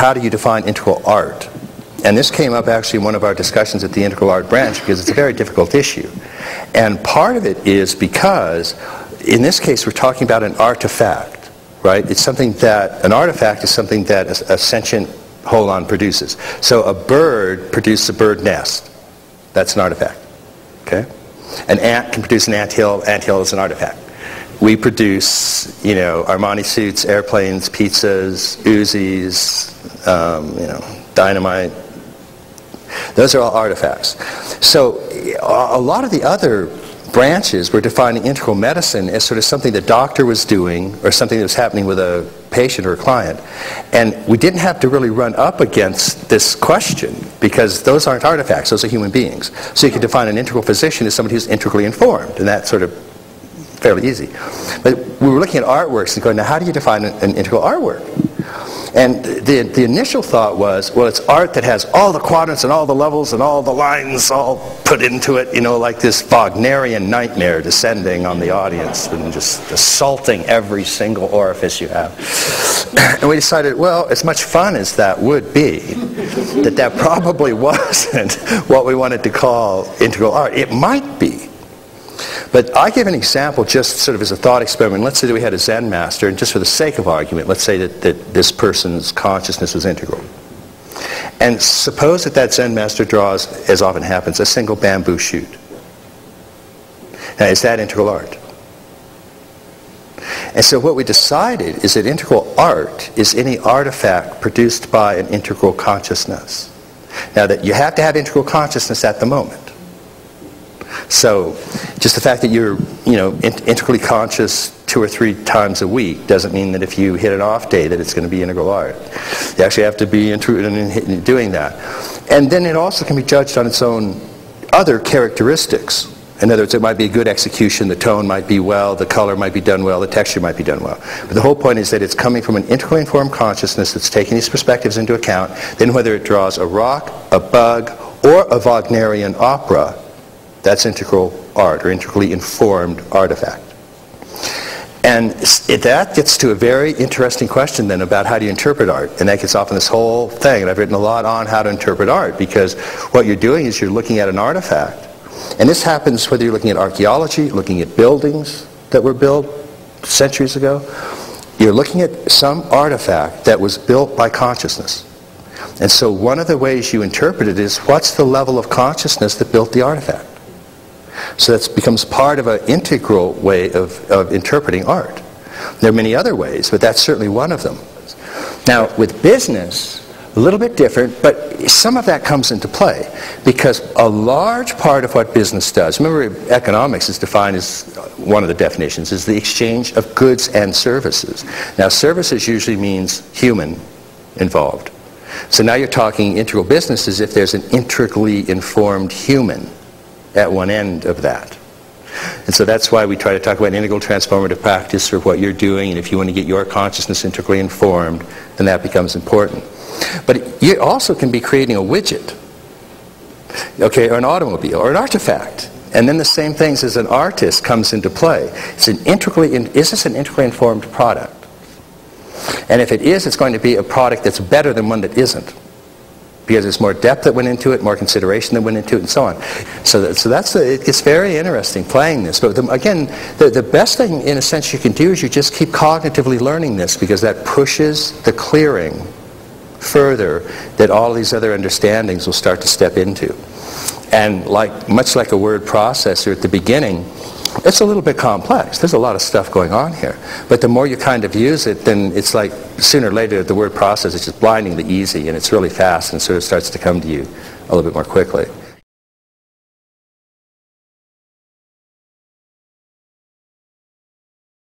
how do you define integral art? And this came up actually in one of our discussions at the integral art branch because it's a very difficult issue. And part of it is because, in this case, we're talking about an artifact, right? It's something that, an artifact is something that a sentient holon produces. So a bird produces a bird nest. That's an artifact, okay? An ant can produce an anthill. Anthill is an artifact. We produce, you know, Armani suits, airplanes, pizzas, Uzis, you know, dynamite. Those are all artifacts. So a lot of the other branches were defining integral medicine as sort of something the doctor was doing or something that was happening with a patient or a client. And we didn't have to really run up against this question because those aren't artifacts, those are human beings. So you could define an integral physician as somebody who's integrally informed, and that's sort of fairly easy. But we were looking at artworks and going, now how do you define an integral artwork? And the initial thought was, well, it's art that has all the quadrants and all the levels and all the lines all put into it, you know, like this Wagnerian nightmare descending on the audience and just assaulting every single orifice you have. And we decided, well, as much fun as that would be, that probably wasn't what we wanted to call integral art. It might be. But I give an example just sort of as a thought experiment. Let's say that we had a Zen master, and just for the sake of argument, let's say that this person's consciousness was integral. And suppose that Zen master draws, as often happens, a single bamboo shoot. Now, is that integral art? And so what we decided is that integral art is any artifact produced by an integral consciousness. Now, that you have to have integral consciousness at the moment. So just the fact that you're, you know, integrally conscious 2 or 3 times a week doesn't mean that if you hit an off day that it's going to be integral art. You actually have to be integral in doing that. And then it also can be judged on its own other characteristics. In other words, it might be a good execution, the tone might be well, the color might be done well, the texture might be done well. But the whole point is that it's coming from an integrally informed consciousness that's taking these perspectives into account. Then whether it draws a rock, a bug, or a Wagnerian opera, that's integral art, or integrally informed artifact. And that gets to a very interesting question then about how do you interpret art. And that gets off in this whole thing. And I've written a lot on how to interpret art, because what you're doing is you're looking at an artifact. And this happens whether you're looking at archaeology, looking at buildings that were built centuries ago. You're looking at some artifact that was built by consciousness. And so one of the ways you interpret it is, what's the level of consciousness that built the artifact? So that becomes part of an integral way of interpreting art. There are many other ways, but that's certainly one of them. Now, with business, a little bit different, but some of that comes into play, because a large part of what business does, remember economics is defined as, one of the definitions, is the exchange of goods and services. Now, services usually means human involved. So now you're talking integral business as if there's an integrally informed human at one end of that. And so that's why we try to talk about integral transformative practice for what you're doing, and if you want to get your consciousness integrally informed, then that becomes important. But you also can be creating a widget, okay, or an automobile, or an artifact. And then the same things as an artist comes into play. It's is this an integrally informed product? And if it is, it's going to be a product that's better than one that isn't, because there's more depth that went into it, more consideration that went into it, and so on. It's very interesting playing this. But again, the best thing, in a sense, you can do is you just keep cognitively learning this, because that pushes the clearing further that all these other understandings will start to step into. And much like a word processor at the beginning, it's a little bit complex. There's a lot of stuff going on here. But the more you kind of use it, then it's like sooner or later the word processor is just blindingly easy, and it's really fast, and sort of starts to come to you a little bit more quickly.